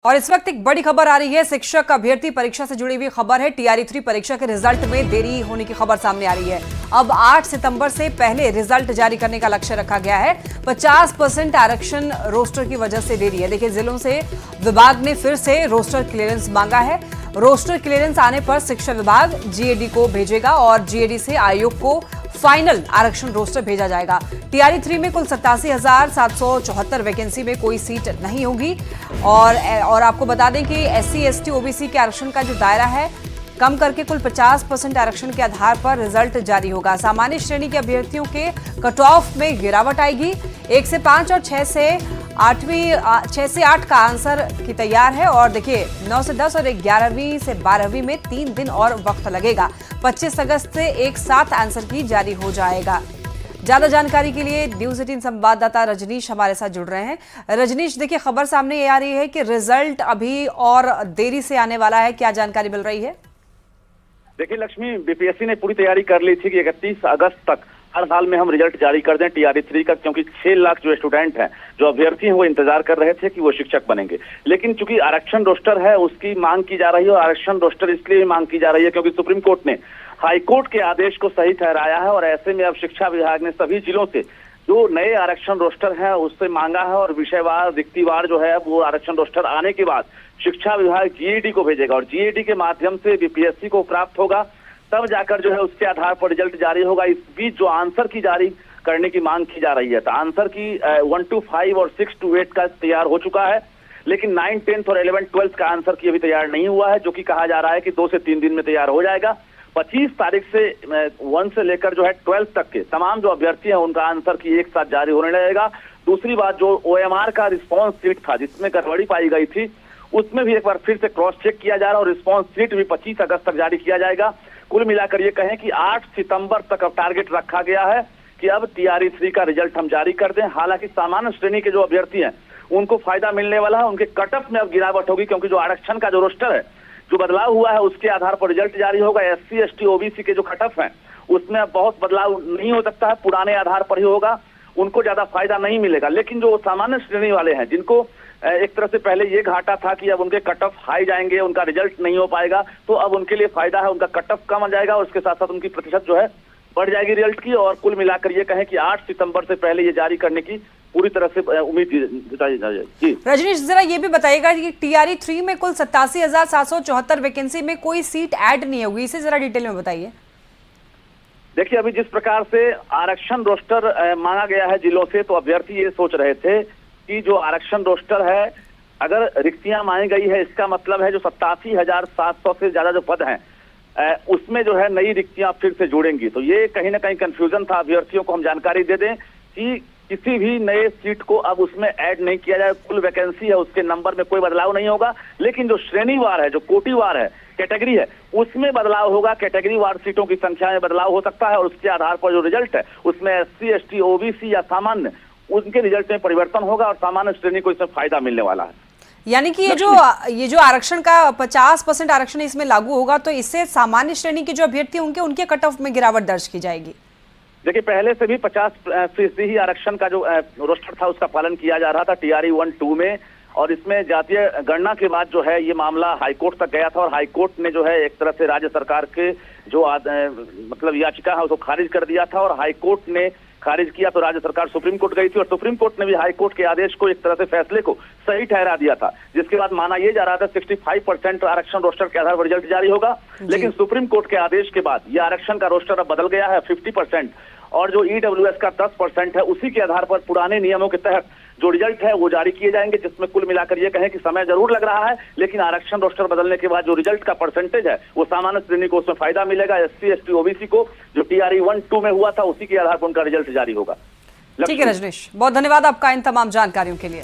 और इस वक्त एक बड़ी खबर आ रही है। शिक्षक अभ्यर्थी परीक्षा से जुड़ी हुई खबर है। टीआरई 3 परीक्षा के रिजल्ट में देरी होने की खबर सामने आ रही है। अब 8 सितंबर से पहले रिजल्ट जारी करने का लक्ष्य रखा गया है। 50% आरक्षण रोस्टर की वजह से देरी है। देखिए, जिलों से विभाग ने फिर से रोस्टर क्लियरेंस मांगा है। रोस्टर क्लियरेंस आने पर शिक्षा विभाग जीएडी को भेजेगा और जीएडी से आयोग को फाइनल आरक्षण रोस्टर भेजा जाएगा। टीआरई 3 में कुल 87,774 वैकेंसी में कोई सीट नहीं होगी। और आपको बता दें कि एससी, एसटी, ओबीसी के आरक्षण का जो दायरा है कम करके कुल 50% आरक्षण के आधार पर रिजल्ट जारी होगा। सामान्य श्रेणी के अभ्यर्थियों के कट ऑफ में गिरावट आएगी। 1 से 5 और 6 से 8 का आंसर की तैयार है। और देखिए, 9 से 10 और 11वीं से 12वीं में 3 दिन और वक्त लगेगा। 25 अगस्त से एक साथ आंसर की जारी हो जाएगा। ज्यादा जानकारी के लिए न्यूज 18 संवाददाता रजनीश हमारे साथ जुड़ रहे हैं। रजनीश, देखिए, खबर सामने ये आ रही है कि रिजल्ट अभी और देरी से आने वाला है। क्या जानकारी मिल रही है? देखिए लक्ष्मी, बीपीएससी ने पूरी तैयारी कर ली थी कि 31 अगस्त तक हर हाल में हम रिजल्ट जारी कर दें टीआरई 3 का, क्योंकि 6 लाख जो स्टूडेंट हैं, जो अभ्यर्थी हैं, वो इंतजार कर रहे थे कि वो शिक्षक बनेंगे। लेकिन चूंकि आरक्षण रोस्टर है, उसकी मांग की जा रही है। और आरक्षण रोस्टर इसलिए भी मांग की जा रही है क्योंकि सुप्रीम कोर्ट ने हाईकोर्ट के आदेश को सही ठहराया है। और ऐसे में अब शिक्षा विभाग ने सभी जिलों से जो नए आरक्षण रोस्टर है उससे मांगा है। और विषयवार, रिक्तिवार जो है वो आरक्षण रोस्टर आने के बाद शिक्षा विभाग जीएडी को भेजेगा और जीएडी के माध्यम से बीपीएससी को प्राप्त होगा। तब जाकर जो है उसके आधार पर रिजल्ट जारी होगा। इस बीच जो आंसर की जारी करने की मांग की जा रही है, तो आंसर की 1 to 5 और 6 to 8 का तैयार हो चुका है। लेकिन 9, 10 और 11, 12 का आंसर की अभी तैयार नहीं हुआ है, जो कि कहा जा रहा है कि 2 से 3 दिन में तैयार हो जाएगा। 25 तारीख से 1 से लेकर जो है 12 तक के तमाम जो अभ्यर्थी हैं उनका आंसर की एक साथ जारी होने लगेगा। दूसरी बात, जो ओएमआर का रिस्पॉन्स शीट था जिसमें गड़बड़ी पाई गई थी, उसमें भी एक बार फिर से क्रॉस चेक किया जा रहा है और रिस्पॉन्स शीट भी 25 अगस्त तक जारी किया जाएगा। कुल मिलाकर ये कहें कि 8 सितंबर तक अब टारगेट रखा गया है कि अब टीआरई 3 का रिजल्ट हम जारी कर दें। हालांकि सामान्य श्रेणी के जो अभ्यर्थी हैं उनको फायदा मिलने वाला है। उनके कट ऑफ में अब गिरावट होगी, क्योंकि जो आरक्षण का जो रोस्टर है, जो बदलाव हुआ है, उसके आधार पर रिजल्ट जारी होगा। एससी, एसटी, ओबीसी के जो कट ऑफ है उसमें अब बहुत बदलाव नहीं हो सकता है, पुराने आधार पर ही होगा। उनको ज्यादा फायदा नहीं मिलेगा। लेकिन जो सामान्य श्रेणी वाले हैं, जिनको एक तरह से पहले ये घाटा था कि अब उनके कट ऑफ हाई जाएंगे, उनका रिजल्ट नहीं हो पाएगा, तो अब उनके लिए फायदा है। उनका कट ऑफ कम आ जाएगा और उसके साथ साथ उनकी प्रतिशत जो है बढ़ जाएगी रिजल्ट की। और कुल मिलाकर ये कहें कि 8 सितंबर से पहले ये जारी करने की पूरी तरह से उम्मीद जताई जाएगी। रजनीश, जरा ये भी बताइएगा कि टीआरई 3 में कुल 87,774 वैकेंसी में कोई सीट ऐड नहीं होगी, इसे जरा डिटेल में बताइए। देखिए, अभी जिस प्रकार से आरक्षण रोस्टर मांगा गया है जिलों से, तो अभ्यर्थी ये सोच रहे थे कि जो आरक्षण रोस्टर है, अगर रिक्तियां मांगी गई है, इसका मतलब है जो 87,700 से ज्यादा जो पद हैं उसमें जो है नई रिक्तियां फिर से जुड़ेंगी। तो ये कहीं ना कहीं कंफ्यूजन था। अभ्यर्थियों को हम जानकारी दे दें कि किसी भी नए सीट को अब उसमें ऐड नहीं किया जाए। कुल वैकेंसी है, उसके नंबर में कोई बदलाव नहीं होगा। लेकिन जो श्रेणीवार है, जो कोटिवार है, कैटेगरी है, उसमें बदलाव होगा। कैटेगरी वार सीटों की संख्या में बदलाव हो सकता है और उसके आधार पर जो रिजल्ट है उसमें एससी, एसटी, ओबीसी या सामान्य, उनके रिजल्ट में परिवर्तन होगा और सामान्य श्रेणी को इसमें फायदा मिलने वाला है। यानी कि ये जो आरक्षण का 50% आरक्षण इसमें लागू होगा, तो इससे सामान्य श्रेणी के जो अभ्यर्थी होंगे उनके कट ऑफ में गिरावट दर्ज की जाएगी। देखिए, पहले से भी 50% ही आरक्षण का जो रोस्टर था उसका पालन किया जा रहा था टीआरई 1, 2 में। और इसमें जातीय गणना के बाद जो है ये मामला हाईकोर्ट तक गया था और हाईकोर्ट ने जो है एक तरह से राज्य सरकार के जो मतलब याचिका है उसको खारिज कर दिया था। और हाईकोर्ट ने खारिज किया तो राज्य सरकार सुप्रीम कोर्ट गई थी और सुप्रीम कोर्ट ने भी हाईकोर्ट के आदेश को, एक तरह से फैसले को सही ठहरा दिया था। जिसके बाद माना यह जा रहा था 65% आरक्षण रोस्टर के आधार पर रिजल्ट जारी होगा। लेकिन सुप्रीम कोर्ट के आदेश के बाद यह आरक्षण का रोस्टर अब बदल गया है 50%। और जो ईडब्ल्यूएस का 10% है, उसी के आधार पर पुराने नियमों के तहत जो रिजल्ट है वो जारी किए जाएंगे। जिसमें कुल मिलाकर ये कहें कि समय जरूर लग रहा है, लेकिन आरक्षण रोस्टर बदलने के बाद जो रिजल्ट का परसेंटेज है वो सामान्य श्रेणी को उसमें फायदा मिलेगा। एससी, एसटी, ओबीसी को जो टीआरई 1, 2 में हुआ था उसी के आधार पर उनका रिजल्ट जारी होगा। ठीक है रजनीश, बहुत धन्यवाद आपका इन तमाम जानकारियों के लिए।